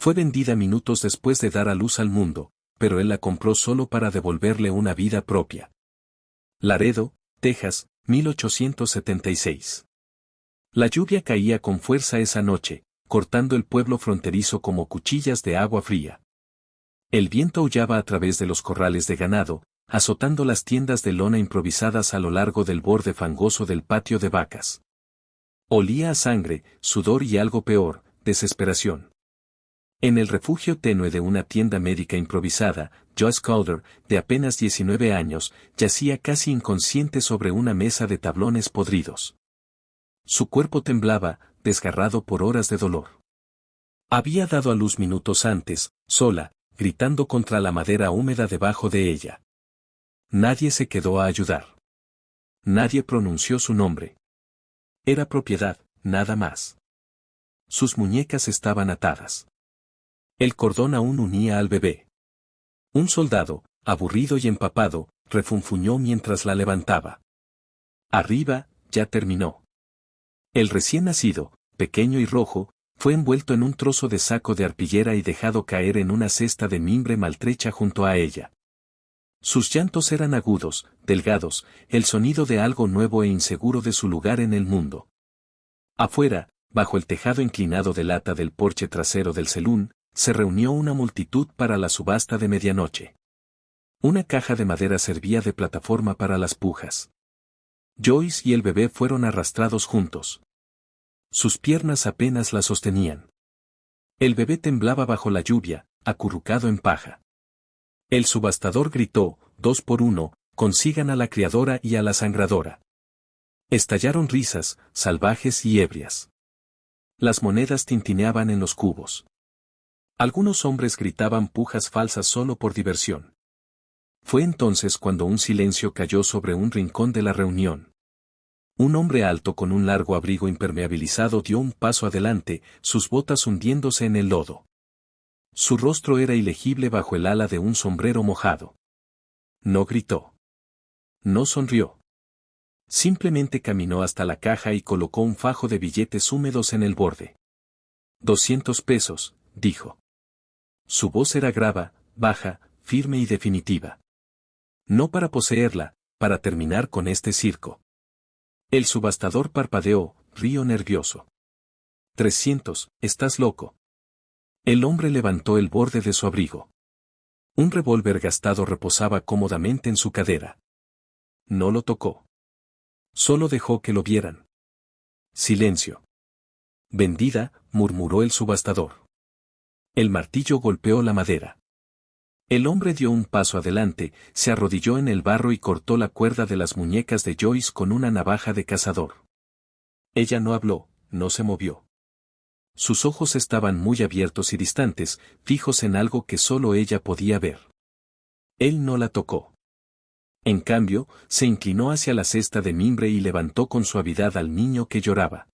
Fue vendida minutos después de dar a luz al mundo, pero él la compró solo para devolverle una vida propia. Laredo, Texas, 1876. La lluvia caía con fuerza esa noche, cortando el pueblo fronterizo como cuchillas de agua fría. El viento aullaba a través de los corrales de ganado, azotando las tiendas de lona improvisadas a lo largo del borde fangoso del patio de vacas. Olía a sangre, sudor y algo peor, desesperación. En el refugio tenue de una tienda médica improvisada, Joyce Calder, de apenas 19 años, yacía casi inconsciente sobre una mesa de tablones podridos. Su cuerpo temblaba, desgarrado por horas de dolor. Había dado a luz minutos antes, sola, gritando contra la madera húmeda debajo de ella. Nadie se quedó a ayudar. Nadie pronunció su nombre. Era propiedad, nada más. Sus muñecas estaban atadas. El cordón aún unía al bebé. Un soldado, aburrido y empapado, refunfuñó mientras la levantaba. Arriba, ya terminó. El recién nacido, pequeño y rojo, fue envuelto en un trozo de saco de arpillera y dejado caer en una cesta de mimbre maltrecha junto a ella. Sus llantos eran agudos, delgados, el sonido de algo nuevo e inseguro de su lugar en el mundo. Afuera, bajo el tejado inclinado de lata del porche trasero del saloon, se reunió una multitud para la subasta de medianoche. Una caja de madera servía de plataforma para las pujas. Joyce y el bebé fueron arrastrados juntos. Sus piernas apenas la sostenían. El bebé temblaba bajo la lluvia, acurrucado en paja. El subastador gritó, 2 por 1, consigan a la criadora y a la sangradora. Estallaron risas, salvajes y ebrias. Las monedas tintineaban en los cubos. Algunos hombres gritaban pujas falsas solo por diversión. Fue entonces cuando un silencio cayó sobre un rincón de la reunión. Un hombre alto con un largo abrigo impermeabilizado dio un paso adelante, sus botas hundiéndose en el lodo. Su rostro era ilegible bajo el ala de un sombrero mojado. No gritó. No sonrió. Simplemente caminó hasta la caja y colocó un fajo de billetes húmedos en el borde. 200 pesos, dijo. Su voz era grave, baja, firme y definitiva. No para poseerla, para terminar con este circo. El subastador parpadeó, rió nervioso. 300, estás loco. El hombre levantó el borde de su abrigo. Un revólver gastado reposaba cómodamente en su cadera. No lo tocó. Solo dejó que lo vieran. Silencio. Vendida, murmuró el subastador. El martillo golpeó la madera. El hombre dio un paso adelante, se arrodilló en el barro y cortó la cuerda de las muñecas de Joyce con una navaja de cazador. Ella no habló, no se movió. Sus ojos estaban muy abiertos y distantes, fijos en algo que solo ella podía ver. Él no la tocó. En cambio, se inclinó hacia la cesta de mimbre y levantó con suavidad al niño que lloraba.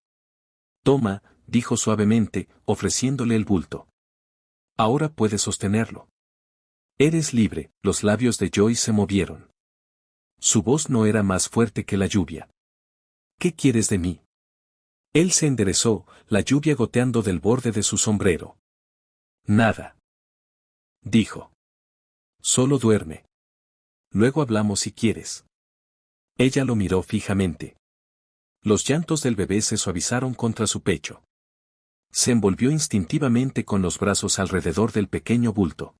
Toma, dijo suavemente, ofreciéndole el bulto. Ahora puedes sostenerlo. Eres libre. Los labios de Joyce se movieron. Su voz no era más fuerte que la lluvia. ¿Qué quieres de mí? Él se enderezó, la lluvia goteando del borde de su sombrero. Nada. Dijo. Solo duerme. Luego hablamos si quieres. Ella lo miró fijamente. Los llantos del bebé se suavizaron contra su pecho. Se envolvió instintivamente con los brazos alrededor del pequeño bulto.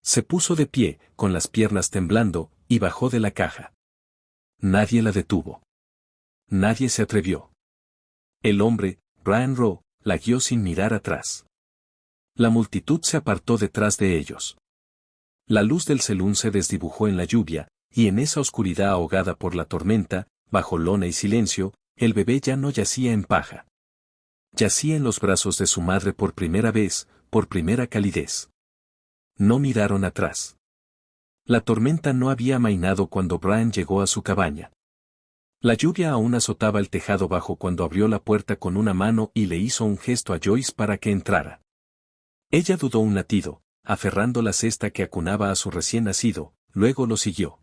Se puso de pie, con las piernas temblando, y bajó de la caja. Nadie la detuvo. Nadie se atrevió. El hombre, Brian Rowe, la guió sin mirar atrás. La multitud se apartó detrás de ellos. La luz del saloon se desdibujó en la lluvia, y en esa oscuridad ahogada por la tormenta, bajo lona y silencio, el bebé ya no yacía en paja. Yacía en los brazos de su madre por primera vez, por primera calidez. No miraron atrás. La tormenta no había amainado cuando Brian llegó a su cabaña. La lluvia aún azotaba el tejado bajo cuando abrió la puerta con una mano y le hizo un gesto a Joyce para que entrara. Ella dudó un latido, aferrando la cesta que acunaba a su recién nacido, luego lo siguió.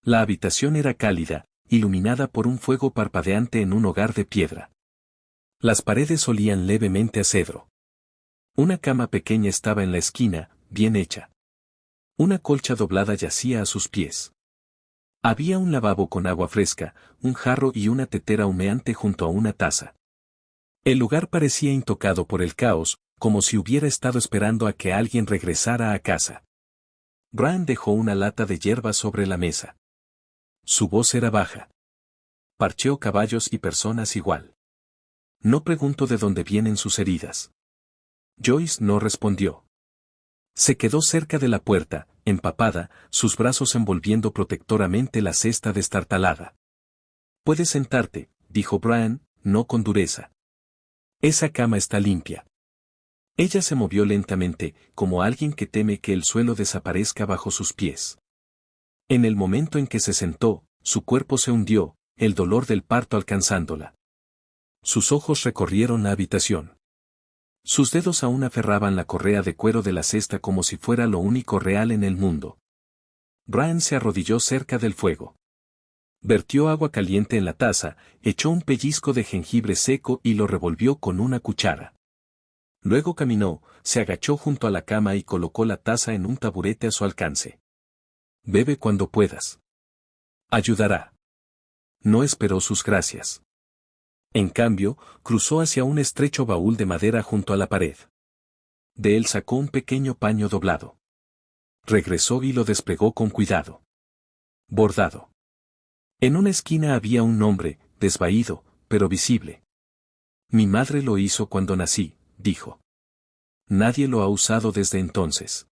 La habitación era cálida, iluminada por un fuego parpadeante en un hogar de piedra. Las paredes olían levemente a cedro. Una cama pequeña estaba en la esquina, bien hecha. Una colcha doblada yacía a sus pies. Había un lavabo con agua fresca, un jarro y una tetera humeante junto a una taza. El lugar parecía intocado por el caos, como si hubiera estado esperando a que alguien regresara a casa. Brian dejó una lata de hierba sobre la mesa. Su voz era baja. Parcheó caballos y personas igual. No pregunto de dónde vienen sus heridas. Joyce no respondió. Se quedó cerca de la puerta, empapada, sus brazos envolviendo protectoramente la cesta destartalada. Puedes sentarte, dijo Brian, no con dureza. Esa cama está limpia. Ella se movió lentamente, como alguien que teme que el suelo desaparezca bajo sus pies. En el momento en que se sentó, su cuerpo se hundió, el dolor del parto alcanzándola. Sus ojos recorrieron la habitación. Sus dedos aún aferraban la correa de cuero de la cesta como si fuera lo único real en el mundo. Brian se arrodilló cerca del fuego. Vertió agua caliente en la taza, echó un pellizco de jengibre seco y lo revolvió con una cuchara. Luego caminó, se agachó junto a la cama y colocó la taza en un taburete a su alcance. Bebe cuando puedas. Ayudará. No esperó sus gracias. En cambio, cruzó hacia un estrecho baúl de madera junto a la pared. De él sacó un pequeño paño doblado. Regresó y lo desplegó con cuidado. Bordado. En una esquina había un nombre, desvaído, pero visible. Mi madre lo hizo cuando nací, dijo. Nadie lo ha usado desde entonces.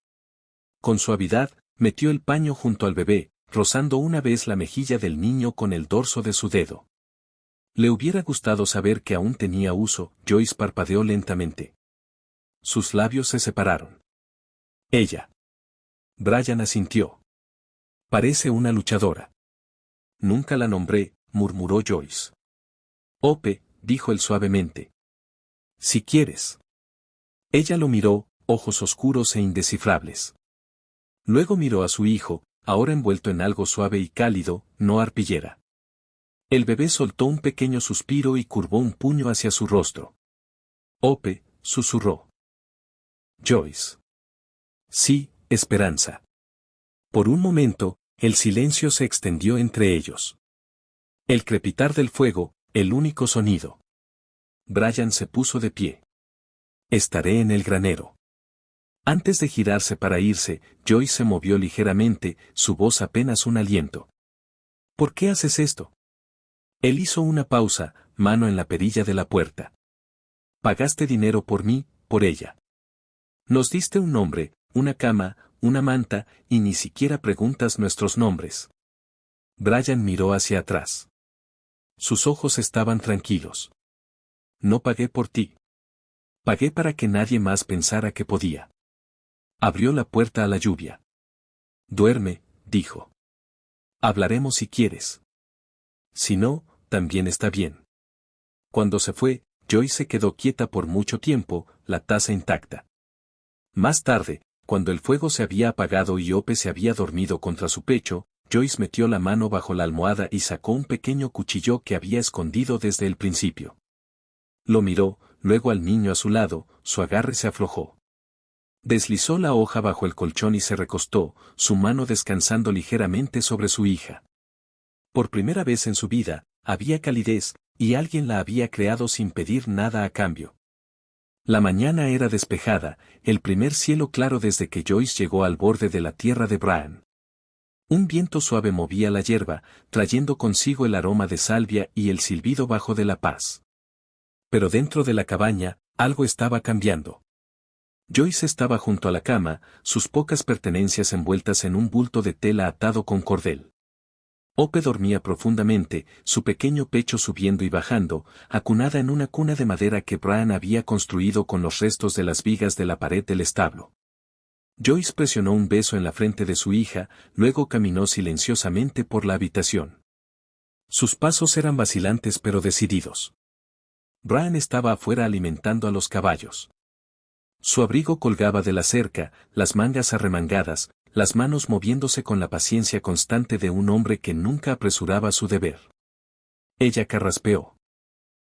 Con suavidad, metió el paño junto al bebé, rozando una vez la mejilla del niño con el dorso de su dedo. Le hubiera gustado saber que aún tenía uso. Joyce parpadeó lentamente. Sus labios se separaron. Ella. Brian asintió. Parece una luchadora. Nunca la nombré, murmuró Joyce. Ope, dijo él suavemente. Si quieres. Ella lo miró, ojos oscuros e indescifrables. Luego miró a su hijo, ahora envuelto en algo suave y cálido, no arpillera. El bebé soltó un pequeño suspiro y curvó un puño hacia su rostro. Ope, susurró. Joyce. Sí, Esperanza. Por un momento, el silencio se extendió entre ellos. El crepitar del fuego, el único sonido. Brian se puso de pie. Estaré en el granero. Antes de girarse para irse, Joyce se movió ligeramente, su voz apenas un aliento. ¿Por qué haces esto? Él hizo una pausa, mano en la perilla de la puerta. Pagaste dinero por mí, por ella. Nos diste un nombre, una cama, una manta, y ni siquiera preguntas nuestros nombres. Brian miró hacia atrás. Sus ojos estaban tranquilos. No pagué por ti. Pagué para que nadie más pensara que podía. Abrió la puerta a la lluvia. Duerme, dijo. Hablaremos si quieres. Si no, también está bien. Cuando se fue, Joyce se quedó quieta por mucho tiempo, la taza intacta. Más tarde, cuando el fuego se había apagado y Ope se había dormido contra su pecho, Joyce metió la mano bajo la almohada y sacó un pequeño cuchillo que había escondido desde el principio. Lo miró, luego al niño a su lado, su agarre se aflojó. Deslizó la hoja bajo el colchón y se recostó, su mano descansando ligeramente sobre su hija. Por primera vez en su vida, había calidez, y alguien la había creado sin pedir nada a cambio. La mañana era despejada, el primer cielo claro desde que Joyce llegó al borde de la tierra de Brian. Un viento suave movía la hierba, trayendo consigo el aroma de salvia y el silbido bajo de la paz. Pero dentro de la cabaña, algo estaba cambiando. Joyce estaba junto a la cama, sus pocas pertenencias envueltas en un bulto de tela atado con cordel. Ope dormía profundamente, su pequeño pecho subiendo y bajando, acunada en una cuna de madera que Brian había construido con los restos de las vigas de la pared del establo. Joyce presionó un beso en la frente de su hija, luego caminó silenciosamente por la habitación. Sus pasos eran vacilantes pero decididos. Brian estaba afuera alimentando a los caballos. Su abrigo colgaba de la cerca, las mangas arremangadas, las manos moviéndose con la paciencia constante de un hombre que nunca apresuraba su deber. Ella carraspeó.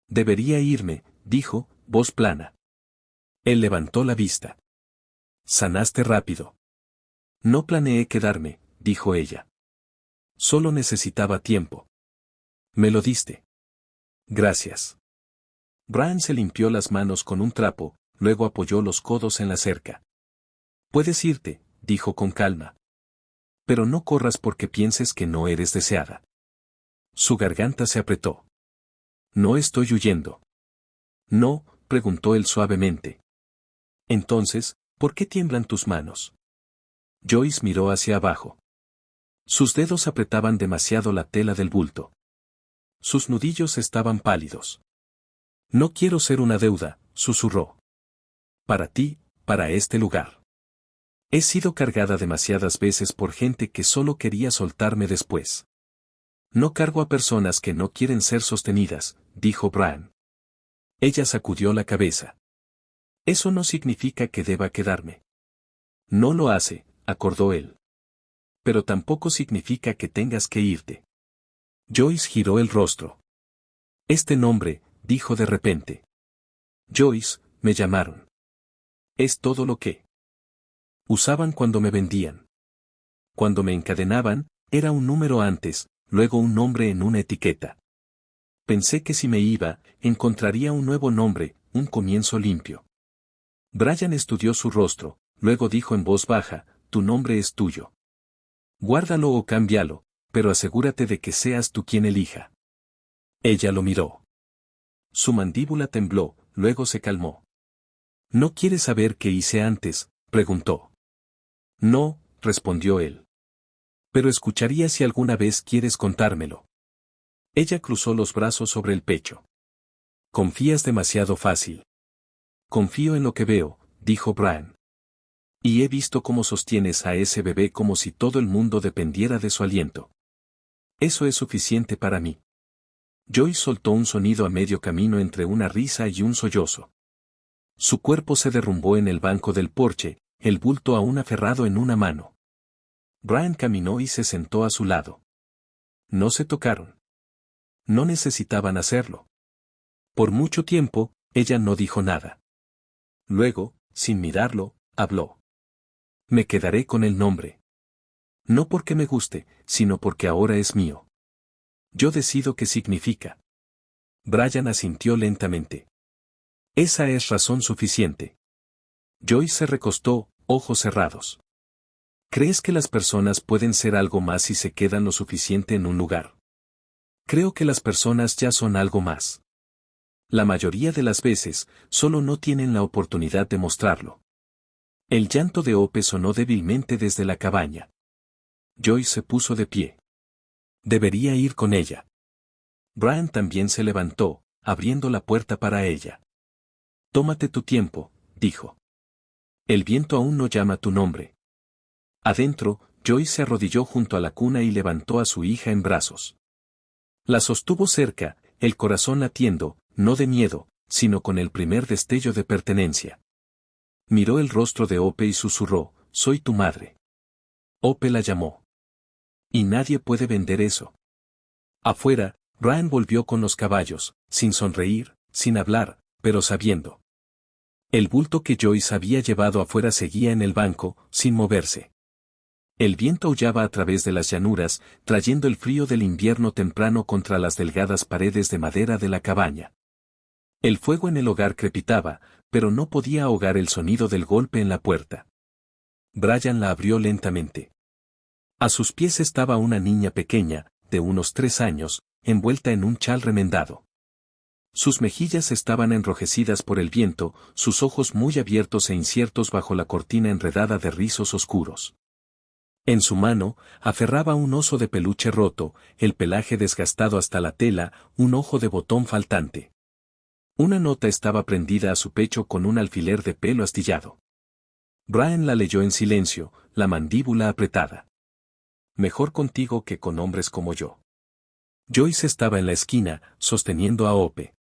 Debería irme, dijo, voz plana. Él levantó la vista. Sanaste rápido. No planeé quedarme, dijo ella. Solo necesitaba tiempo. Me lo diste. Gracias. Brian se limpió las manos con un trapo, luego apoyó los codos en la cerca. Puedes irte, dijo con calma. Pero no corras porque pienses que no eres deseada. Su garganta se apretó. No estoy huyendo. No, preguntó él suavemente. Entonces, ¿por qué tiemblan tus manos? Joyce miró hacia abajo. Sus dedos apretaban demasiado la tela del bulto. Sus nudillos estaban pálidos. No quiero ser una deuda, susurró. Para ti, para este lugar. He sido cargada demasiadas veces por gente que solo quería soltarme después. No cargo a personas que no quieren ser sostenidas, dijo Brian. Ella sacudió la cabeza. Eso no significa que deba quedarme. No lo hace, acordó él. Pero tampoco significa que tengas que irte. Joyce giró el rostro. Este nombre, dijo de repente. Joyce, me llamaron. Es todo lo que usaban cuando me vendían. Cuando me encadenaban, era un número antes, luego un nombre en una etiqueta. Pensé que si me iba, encontraría un nuevo nombre, un comienzo limpio. Brian estudió su rostro, luego dijo en voz baja, tu nombre es tuyo. Guárdalo o cámbialo, pero asegúrate de que seas tú quien elija. Ella lo miró. Su mandíbula tembló, luego se calmó. ¿No quieres saber qué hice antes?, preguntó. No, respondió él. Pero escucharía si alguna vez quieres contármelo. Ella cruzó los brazos sobre el pecho. Confías demasiado fácil. Confío en lo que veo, dijo Brian. Y he visto cómo sostienes a ese bebé como si todo el mundo dependiera de su aliento. Eso es suficiente para mí. Joyce soltó un sonido a medio camino entre una risa y un sollozo. Su cuerpo se derrumbó en el banco del porche, el bulto aún aferrado en una mano. Brian caminó y se sentó a su lado. No se tocaron. No necesitaban hacerlo. Por mucho tiempo, ella no dijo nada. Luego, sin mirarlo, habló. Me quedaré con el nombre. No porque me guste, sino porque ahora es mío. Yo decido qué significa. Brian asintió lentamente. Esa es razón suficiente. Joyce se recostó, ojos cerrados. ¿Crees que las personas pueden ser algo más si se quedan lo suficiente en un lugar? Creo que las personas ya son algo más. La mayoría de las veces, solo no tienen la oportunidad de mostrarlo. El llanto de Hope sonó débilmente desde la cabaña. Joyce se puso de pie. Debería ir con ella. Brian también se levantó, abriendo la puerta para ella. Tómate tu tiempo, dijo. El viento aún no llama tu nombre. Adentro, Joyce se arrodilló junto a la cuna y levantó a su hija en brazos. La sostuvo cerca, el corazón latiendo, no de miedo, sino con el primer destello de pertenencia. Miró el rostro de Hope y susurró, soy tu madre. Hope la llamó. Y nadie puede vender eso. Afuera, Brian volvió con los caballos, sin sonreír, sin hablar, pero sabiendo. El bulto que Joyce había llevado afuera seguía en el banco, sin moverse. El viento aullaba a través de las llanuras, trayendo el frío del invierno temprano contra las delgadas paredes de madera de la cabaña. El fuego en el hogar crepitaba, pero no podía ahogar el sonido del golpe en la puerta. Brian la abrió lentamente. A sus pies estaba una niña pequeña, de unos 3 años, envuelta en un chal remendado. Sus mejillas estaban enrojecidas por el viento, sus ojos muy abiertos e inciertos bajo la cortina enredada de rizos oscuros. En su mano, aferraba un oso de peluche roto, el pelaje desgastado hasta la tela, un ojo de botón faltante. Una nota estaba prendida a su pecho con un alfiler de pelo astillado. Brian la leyó en silencio, la mandíbula apretada. Mejor contigo que con hombres como yo. Joyce estaba en la esquina, sosteniendo a Hope.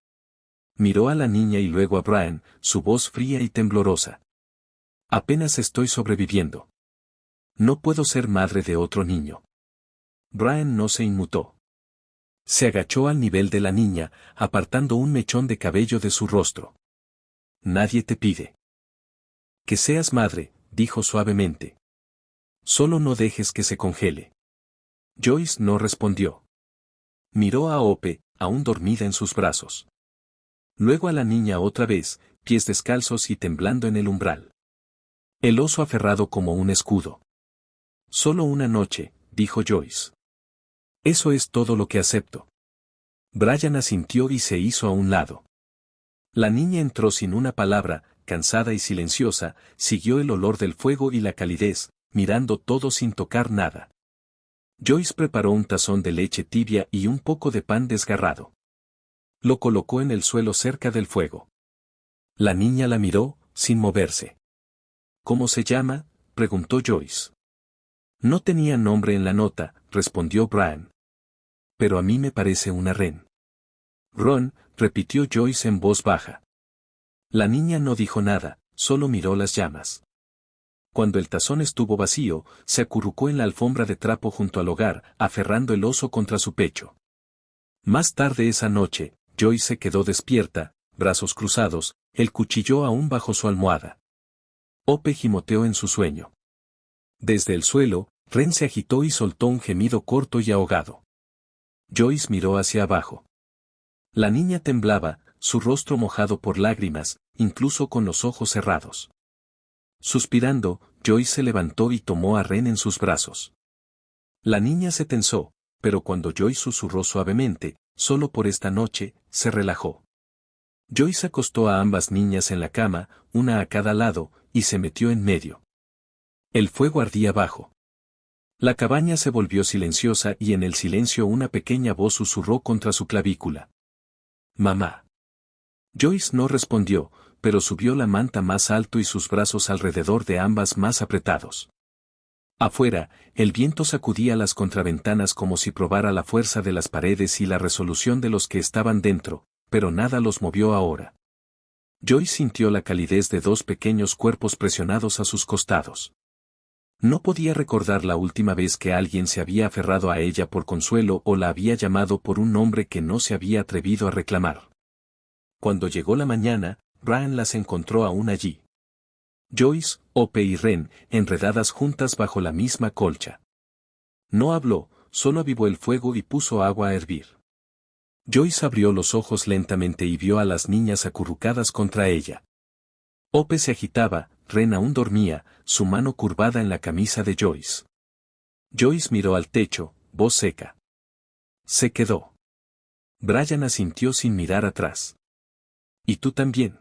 Miró a la niña y luego a Brian, su voz fría y temblorosa. Apenas estoy sobreviviendo. No puedo ser madre de otro niño. Brian no se inmutó. Se agachó al nivel de la niña, apartando un mechón de cabello de su rostro. Nadie te pide. Que seas madre, dijo suavemente. Solo no dejes que se congele. Joyce no respondió. Miró a Hope, aún dormida en sus brazos. Luego a la niña otra vez, pies descalzos y temblando en el umbral. El oso aferrado como un escudo. Solo una noche, dijo Joyce. Eso es todo lo que acepto. Brian asintió y se hizo a un lado. La niña entró sin una palabra, cansada y silenciosa, siguió el olor del fuego y la calidez, mirando todo sin tocar nada. Joyce preparó un tazón de leche tibia y un poco de pan desgarrado. Lo colocó en el suelo cerca del fuego. La niña la miró, sin moverse. ¿Cómo se llama?, preguntó Joyce. No tenía nombre en la nota, respondió Brian. Pero a mí me parece una ren. Ron, repitió Joyce en voz baja. La niña no dijo nada, solo miró las llamas. Cuando el tazón estuvo vacío, se acurrucó en la alfombra de trapo junto al hogar, aferrando el oso contra su pecho. Más tarde esa noche, Joyce se quedó despierta, brazos cruzados, el cuchillo aún bajo su almohada. Hope gimoteó en su sueño. Desde el suelo, Ren se agitó y soltó un gemido corto y ahogado. Joyce miró hacia abajo. La niña temblaba, su rostro mojado por lágrimas, incluso con los ojos cerrados. Suspirando, Joyce se levantó y tomó a Ren en sus brazos. La niña se tensó, pero cuando Joyce susurró suavemente, solo por esta noche, se relajó. Joyce acostó a ambas niñas en la cama, una a cada lado, y se metió en medio. El fuego ardía abajo. La cabaña se volvió silenciosa y en el silencio una pequeña voz susurró contra su clavícula. «Mamá». Joyce no respondió, pero subió la manta más alto y sus brazos alrededor de ambas más apretados. Afuera, el viento sacudía las contraventanas como si probara la fuerza de las paredes y la resolución de los que estaban dentro, pero nada los movió ahora. Joyce sintió la calidez de dos pequeños cuerpos presionados a sus costados. No podía recordar la última vez que alguien se había aferrado a ella por consuelo o la había llamado por un nombre que no se había atrevido a reclamar. Cuando llegó la mañana, Brian las encontró aún allí. Joyce, Hope y Ren, enredadas juntas bajo la misma colcha. No habló, solo avivó el fuego y puso agua a hervir. Joyce abrió los ojos lentamente y vio a las niñas acurrucadas contra ella. Hope se agitaba, Ren aún dormía, su mano curvada en la camisa de Joyce. Joyce miró al techo, voz seca. Se quedó. Brian asintió sin mirar atrás. ¿Y tú también?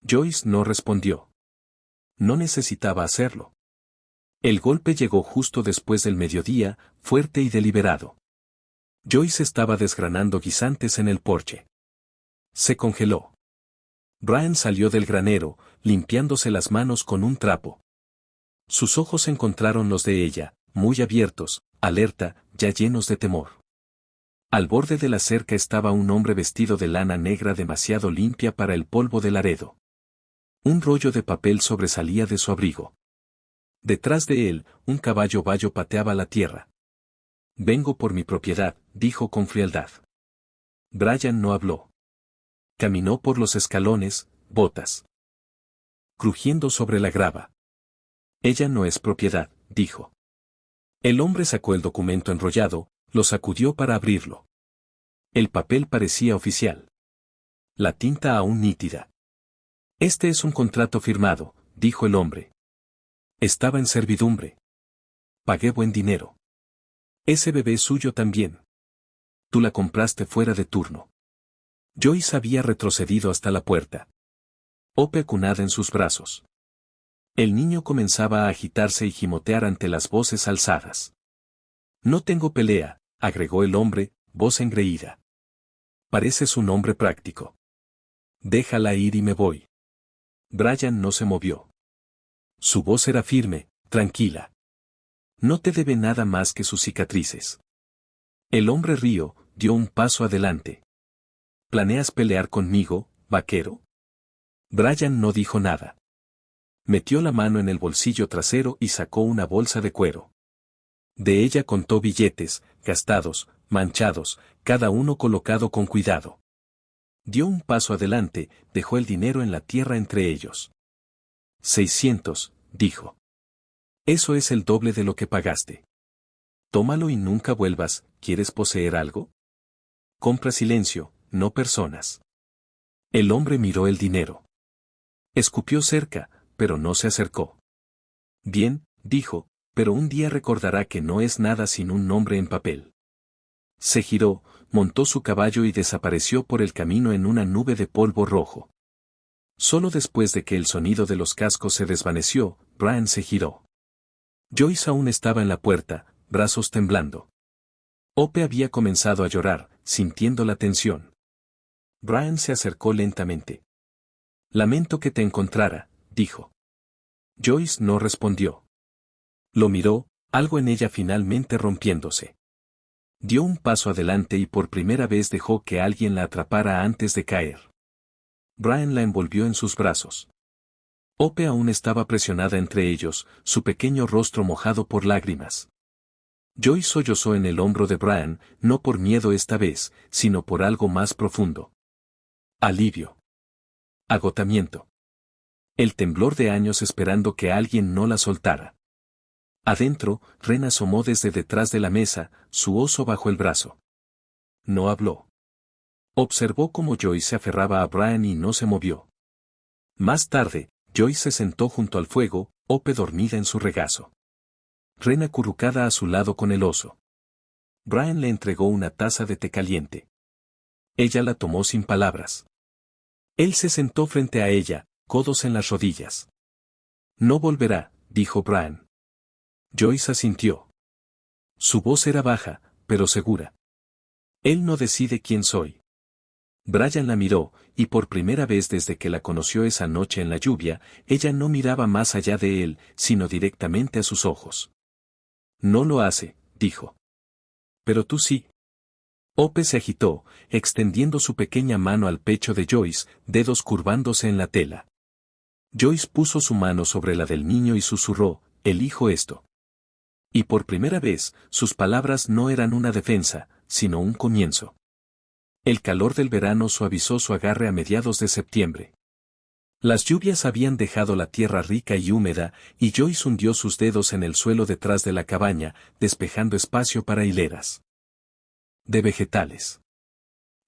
Joyce no respondió. No necesitaba hacerlo. El golpe llegó justo después del mediodía, fuerte y deliberado. Joyce estaba desgranando guisantes en el porche. Se congeló. Brian salió del granero, limpiándose las manos con un trapo. Sus ojos encontraron los de ella, muy abiertos, alerta, ya llenos de temor. Al borde de la cerca estaba un hombre vestido de lana negra demasiado limpia para el polvo de Laredo. Un rollo de papel sobresalía de su abrigo. Detrás de él, un caballo bayo pateaba la tierra. «Vengo por mi propiedad», dijo con frialdad. Brian no habló. Caminó por los escalones, botas crujiendo sobre la grava. «Ella no es propiedad», dijo. El hombre sacó el documento enrollado, lo sacudió para abrirlo. El papel parecía oficial. La tinta aún nítida. «Este es un contrato firmado», dijo el hombre. «Estaba en servidumbre. Pagué buen dinero. Ese bebé es suyo también. Tú la compraste fuera de turno». Joyce había retrocedido hasta la puerta. Hope acunada en sus brazos. El niño comenzaba a agitarse y gimotear ante las voces alzadas. «No tengo pelea», agregó el hombre, voz engreída. «Pareces un hombre práctico. Déjala ir y me voy». Brian no se movió. Su voz era firme, tranquila. «No te debe nada más que sus cicatrices». El hombre rió, dio un paso adelante. «¿Planeas pelear conmigo, vaquero?» Brian no dijo nada. Metió la mano en el bolsillo trasero y sacó una bolsa de cuero. De ella contó billetes, gastados, manchados, cada uno colocado con cuidado. Dio un paso adelante, dejó el dinero en la tierra entre ellos. 600, dijo. Eso es el doble de lo que pagaste. Tómalo y nunca vuelvas. ¿Quieres poseer algo? Compra silencio, no personas. El hombre miró el dinero. Escupió cerca, pero no se acercó. Bien, dijo, pero un día recordará que no es nada sin un nombre en papel. Se giró, montó su caballo y desapareció por el camino en una nube de polvo rojo. Solo después de que el sonido de los cascos se desvaneció, Brian se giró. Joyce aún estaba en la puerta, brazos temblando. Hope había comenzado a llorar, sintiendo la tensión. Brian se acercó lentamente. Lamento que te encontrara, dijo. Joyce no respondió. Lo miró, algo en ella finalmente rompiéndose. Dio un paso adelante y por primera vez dejó que alguien la atrapara antes de caer. Brian la envolvió en sus brazos. Hope aún estaba presionada entre ellos, su pequeño rostro mojado por lágrimas. Joyce sollozó en el hombro de Brian, no por miedo esta vez, sino por algo más profundo. Alivio. Agotamiento. El temblor de años esperando que alguien no la soltara. Adentro, Ren asomó desde detrás de la mesa, su oso bajo el brazo. No habló. Observó cómo Joyce se aferraba a Brian y no se movió. Más tarde, Joyce se sentó junto al fuego, Hope dormida en su regazo. Ren acurrucada a su lado con el oso. Brian le entregó una taza de té caliente. Ella la tomó sin palabras. Él se sentó frente a ella, codos en las rodillas. No volverá, dijo Brian. Joyce asintió. Su voz era baja, pero segura. Él no decide quién soy. Brian la miró, y por primera vez desde que la conoció esa noche en la lluvia, ella no miraba más allá de él, sino directamente a sus ojos. No lo hace, dijo. Pero tú sí. Hope se agitó, extendiendo su pequeña mano al pecho de Joyce, dedos curvándose en la tela. Joyce puso su mano sobre la del niño y susurró, elijo esto. Y por primera vez, sus palabras no eran una defensa, sino un comienzo. El calor del verano suavizó su agarre a mediados de septiembre. Las lluvias habían dejado la tierra rica y húmeda, y Joyce hundió sus dedos en el suelo detrás de la cabaña, despejando espacio para hileras de vegetales.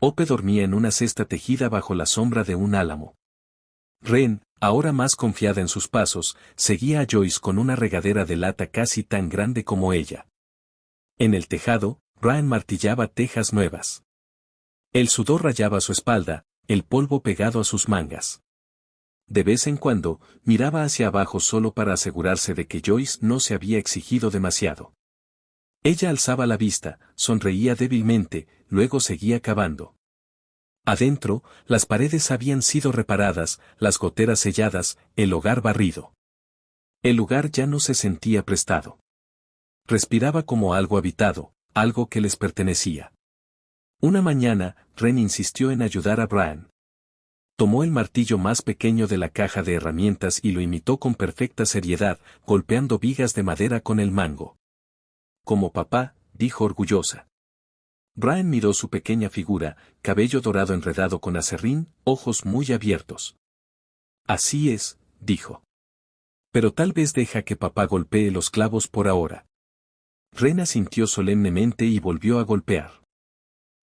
Hope dormía en una cesta tejida bajo la sombra de un álamo. Ren, ahora más confiada en sus pasos, seguía a Joyce con una regadera de lata casi tan grande como ella. En el tejado, Brian martillaba tejas nuevas. El sudor rayaba su espalda, el polvo pegado a sus mangas. De vez en cuando, miraba hacia abajo solo para asegurarse de que Joyce no se había exigido demasiado. Ella alzaba la vista, sonreía débilmente, luego seguía cavando. Adentro, las paredes habían sido reparadas, las goteras selladas, el hogar barrido. El lugar ya no se sentía prestado. Respiraba como algo habitado, algo que les pertenecía. Una mañana, Ren insistió en ayudar a Brian. Tomó el martillo más pequeño de la caja de herramientas y lo imitó con perfecta seriedad, golpeando vigas de madera con el mango. Como papá, dijo orgullosa. Brian miró su pequeña figura, cabello dorado enredado con aserrín, ojos muy abiertos. Así es, dijo. Pero tal vez deja que papá golpee los clavos por ahora. Ren asintió solemnemente y volvió a golpear.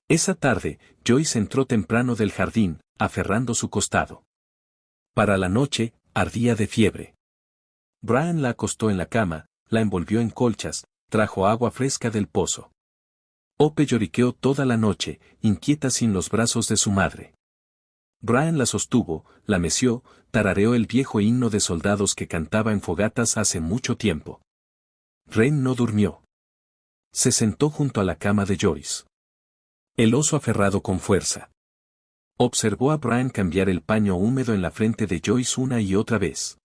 Esa tarde, Joyce entró temprano del jardín, aferrando su costado. Para la noche, ardía de fiebre. Brian la acostó en la cama, la envolvió en colchas, trajo agua fresca del pozo. Hope lloriqueó toda la noche, inquieta sin los brazos de su madre. Brian la sostuvo, la meció, tarareó el viejo himno de soldados que cantaba en fogatas hace mucho tiempo. Ren no durmió. Se sentó junto a la cama de Joyce. El oso aferrado con fuerza. Observó a Brian cambiar el paño húmedo en la frente de Joyce una y otra vez.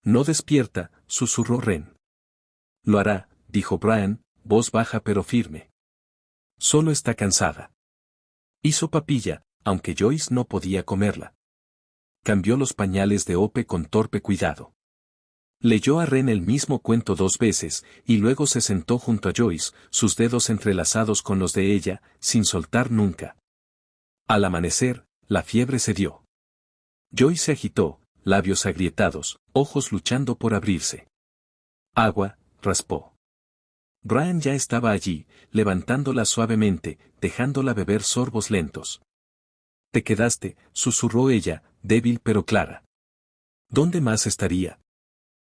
No despierta, susurró Ren. Lo hará, dijo Brian, voz baja pero firme. Solo está cansada. Hizo papilla, aunque Joyce no podía comerla. Cambió los pañales de Hope con torpe cuidado. Leyó a Ren el mismo cuento 2 veces, y luego se sentó junto a Joyce, sus dedos entrelazados con los de ella, sin soltar nunca. Al amanecer, la fiebre cedió. Joyce se agitó, labios agrietados, ojos luchando por abrirse. Agua, raspó. Brian ya estaba allí, levantándola suavemente, dejándola beber sorbos lentos. Te quedaste, susurró ella, débil pero clara. ¿Dónde más estaría?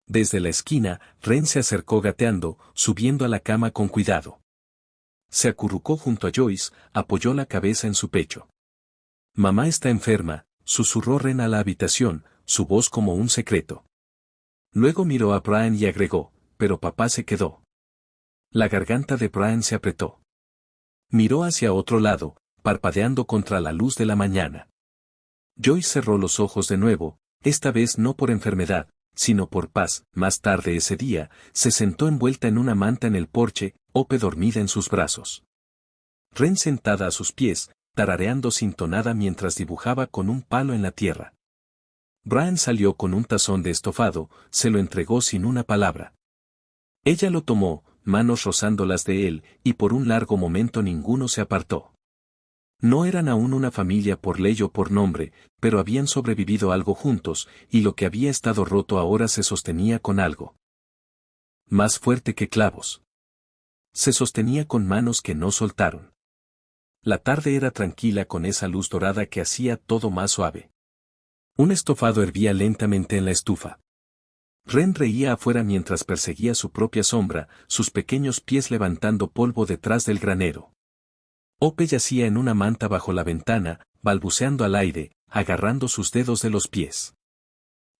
Desde la esquina, Ren se acercó gateando, subiendo a la cama con cuidado. Se acurrucó junto a Joyce, apoyó la cabeza en su pecho. Mamá está enferma, susurró Ren a la habitación, su voz como un secreto. Luego miró a Brian y agregó, pero papá se quedó. La garganta de Brian se apretó. Miró hacia otro lado, parpadeando contra la luz de la mañana. Joyce cerró los ojos de nuevo, esta vez no por enfermedad, sino por paz. Más tarde ese día, se sentó envuelta en una manta en el porche, Ope dormida en sus brazos. Ren sentada a sus pies, tarareando sin tonada mientras dibujaba con un palo en la tierra. Brian salió con un tazón de estofado, se lo entregó sin una palabra. Ella lo tomó, manos rozando las de él, y por un largo momento ninguno se apartó. No eran aún una familia por ley o por nombre, pero habían sobrevivido algo juntos, y lo que había estado roto ahora se sostenía con algo más fuerte que clavos. Se sostenía con manos que no soltaron. La tarde era tranquila con esa luz dorada que hacía todo más suave. Un estofado hervía lentamente en la estufa. Ren reía afuera mientras perseguía su propia sombra, sus pequeños pies levantando polvo detrás del granero. Ope yacía en una manta bajo la ventana, balbuceando al aire, agarrando sus dedos de los pies.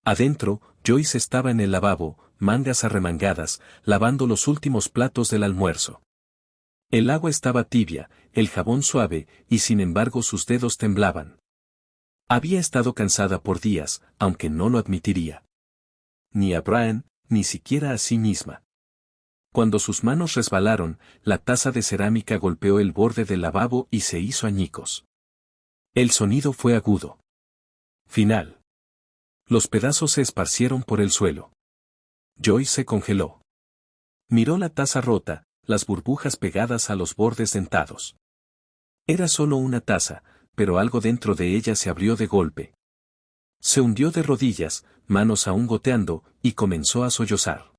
Adentro, Joyce estaba en el lavabo, mangas arremangadas, lavando los últimos platos del almuerzo. El agua estaba tibia, el jabón suave, y sin embargo sus dedos temblaban. Había estado cansada por días, aunque no lo admitiría. Ni a Brian, ni siquiera a sí misma. Cuando sus manos resbalaron, la taza de cerámica golpeó el borde del lavabo y se hizo añicos. El sonido fue agudo. Final. Los pedazos se esparcieron por el suelo. Joyce se congeló. Miró la taza rota, las burbujas pegadas a los bordes dentados. Era solo una taza, pero algo dentro de ella se abrió de golpe. Se hundió de rodillas, manos aún goteando, y comenzó a sollozar.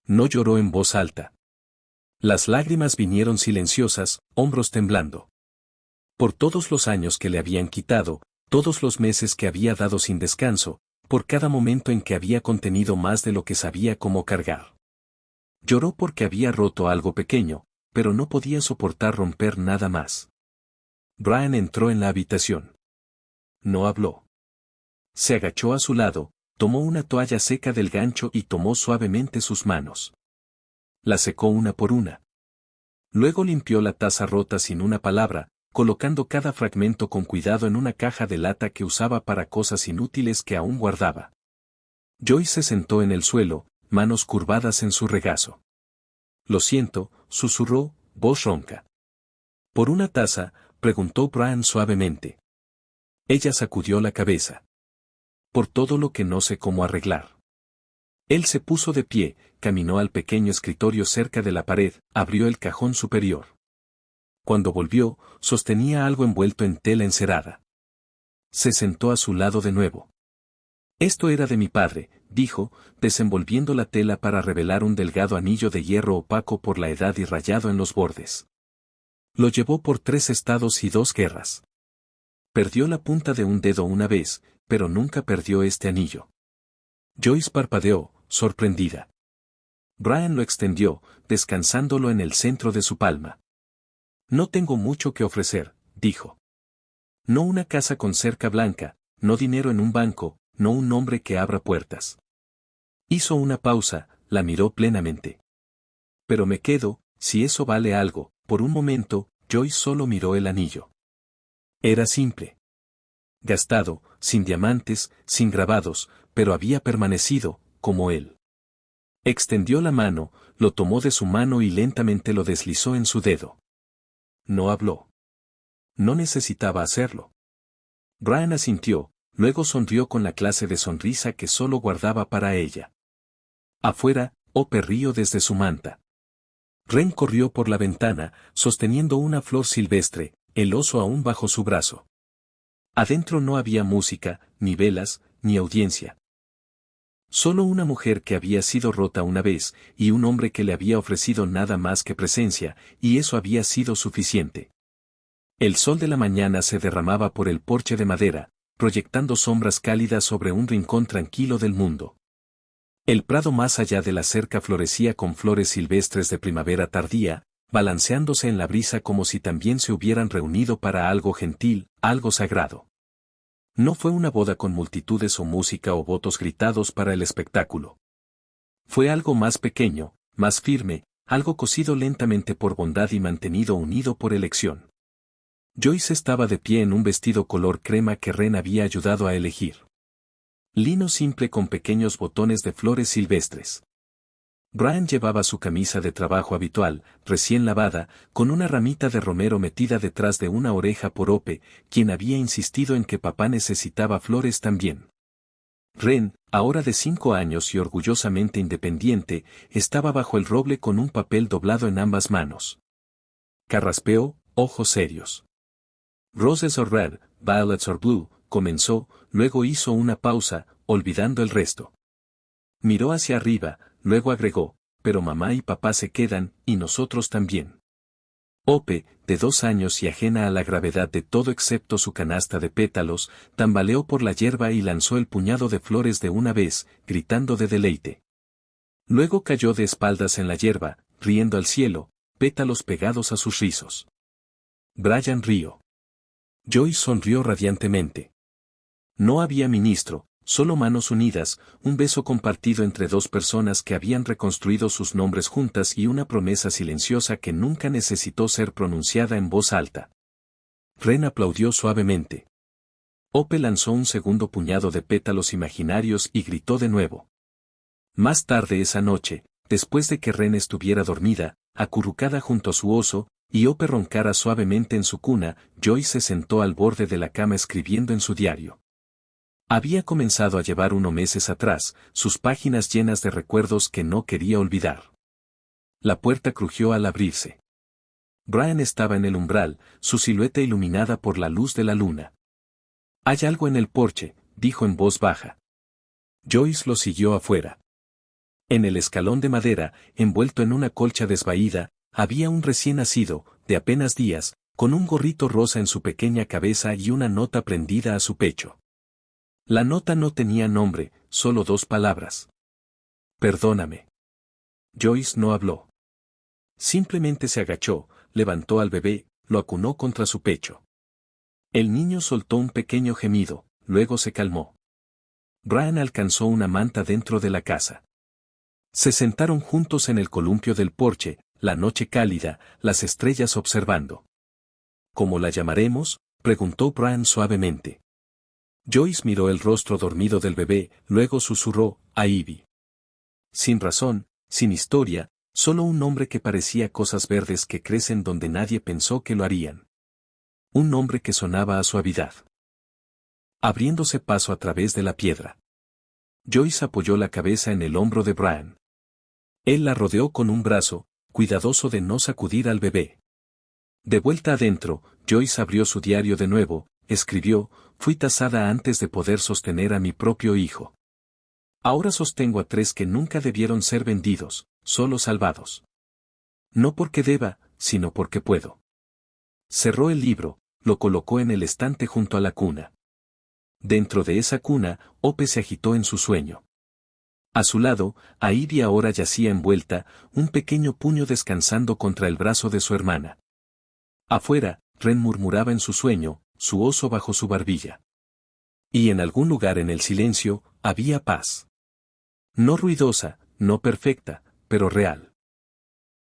No lloró en voz alta. Las lágrimas vinieron silenciosas, hombros temblando. Por todos los años que le habían quitado, todos los meses que había dado sin descanso, por cada momento en que había contenido más de lo que sabía cómo cargar. Lloró porque había roto algo pequeño, pero no podía soportar romper nada más. Brian entró en la habitación. No habló. Se agachó a su lado, tomó una toalla seca del gancho y tomó suavemente sus manos. La secó una por una. Luego limpió la taza rota sin una palabra, colocando cada fragmento con cuidado en una caja de lata que usaba para cosas inútiles que aún guardaba. Joyce se sentó en el suelo, manos curvadas en su regazo. Lo siento, susurró, voz ronca. ¿Por una taza?, preguntó Brian suavemente. Ella sacudió la cabeza. Por todo lo que no sé cómo arreglar. Él se puso de pie, caminó al pequeño escritorio cerca de la pared, abrió el cajón superior. Cuando volvió, sostenía algo envuelto en tela encerada. Se sentó a su lado de nuevo. Esto era de mi padre, dijo, desenvolviendo la tela para revelar un delgado anillo de hierro opaco por la edad y rayado en los bordes. Lo llevó por 3 estados y 2 guerras. Perdió la punta de un dedo una vez, pero nunca perdió este anillo. Joyce parpadeó, sorprendida. Brian lo extendió, descansándolo en el centro de su palma. No tengo mucho que ofrecer, dijo. No una casa con cerca blanca, no dinero en un banco, no un nombre que abra puertas. Hizo una pausa, la miró plenamente. Pero me quedo, si eso vale algo. Por un momento, Joyce solo miró el anillo. Era simple. Gastado, sin diamantes, sin grabados, pero había permanecido, como él. Extendió la mano, lo tomó de su mano y lentamente lo deslizó en su dedo. No habló. No necesitaba hacerlo. Brian asintió, luego sonrió con la clase de sonrisa que solo guardaba para ella. Afuera, Ope rió desde su manta. Ren corrió por la ventana, sosteniendo una flor silvestre, el oso aún bajo su brazo. Adentro no había música, ni velas, ni audiencia. Solo una mujer que había sido rota una vez, y un hombre que le había ofrecido nada más que presencia, y eso había sido suficiente. El sol de la mañana se derramaba por el porche de madera, proyectando sombras cálidas sobre un rincón tranquilo del mundo. El prado más allá de la cerca florecía con flores silvestres de primavera tardía, balanceándose en la brisa como si también se hubieran reunido para algo gentil, algo sagrado. No fue una boda con multitudes o música o votos gritados para el espectáculo. Fue algo más pequeño, más firme, algo cosido lentamente por bondad y mantenido unido por elección. Joyce estaba de pie en un vestido color crema que Ren había ayudado a elegir. Lino simple con pequeños botones de flores silvestres. Brian llevaba su camisa de trabajo habitual, recién lavada, con una ramita de romero metida detrás de una oreja por Ope, quien había insistido en que papá necesitaba flores también. Ren, ahora de 5 años y orgullosamente independiente, estaba bajo el roble con un papel doblado en ambas manos. Carraspeó, ojos serios. Roses or red, violets or blue, comenzó, luego hizo una pausa, olvidando el resto. Miró hacia arriba, luego agregó, pero mamá y papá se quedan, y nosotros también. Ope, de 2 años y ajena a la gravedad de todo excepto su canasta de pétalos, tambaleó por la hierba y lanzó el puñado de flores de una vez, gritando de deleite. Luego cayó de espaldas en la hierba, riendo al cielo, pétalos pegados a sus rizos. Brian rió. Joyce sonrió radiantemente. No había ministro, solo manos unidas, un beso compartido entre 2 personas que habían reconstruido sus nombres juntas y una promesa silenciosa que nunca necesitó ser pronunciada en voz alta. Ren aplaudió suavemente. Ope lanzó un segundo puñado de pétalos imaginarios y gritó de nuevo. Más tarde esa noche, después de que Ren estuviera dormida, acurrucada junto a su oso, y Ope roncara suavemente en su cuna, Joyce se sentó al borde de la cama escribiendo en su diario. Había comenzado a llevar unos meses atrás, sus páginas llenas de recuerdos que no quería olvidar. La puerta crujió al abrirse. Brian estaba en el umbral, su silueta iluminada por la luz de la luna. «Hay algo en el porche», dijo en voz baja. Joyce lo siguió afuera. En el escalón de madera, envuelto en una colcha desvaída, había un recién nacido, de apenas días, con un gorrito rosa en su pequeña cabeza y una nota prendida a su pecho. La nota no tenía nombre, solo 2 palabras. Perdóname. Joyce no habló. Simplemente se agachó, levantó al bebé, lo acunó contra su pecho. El niño soltó un pequeño gemido, luego se calmó. Brian alcanzó una manta dentro de la casa. Se sentaron juntos en el columpio del porche, la noche cálida, las estrellas observando. ¿Cómo la llamaremos?, preguntó Brian suavemente. Joyce miró el rostro dormido del bebé, luego susurró, a Ivy. Sin razón, sin historia, solo un nombre que parecía cosas verdes que crecen donde nadie pensó que lo harían. Un nombre que sonaba a suavidad. Abriéndose paso a través de la piedra. Joyce apoyó la cabeza en el hombro de Brian. Él la rodeó con un brazo, cuidadoso de no sacudir al bebé. De vuelta adentro, Joyce abrió su diario de nuevo, escribió, fui tasada antes de poder sostener a mi propio hijo. Ahora sostengo a 3 que nunca debieron ser vendidos, solo salvados. No porque deba, sino porque puedo. Cerró el libro, lo colocó en el estante junto a la cuna. Dentro de esa cuna, Ope se agitó en su sueño. A su lado, Ivy ahora yacía envuelta, un pequeño puño descansando contra el brazo de su hermana. Afuera, Ren murmuraba en su sueño, su oso bajo su barbilla. Y en algún lugar en el silencio, había paz. No ruidosa, no perfecta, pero real.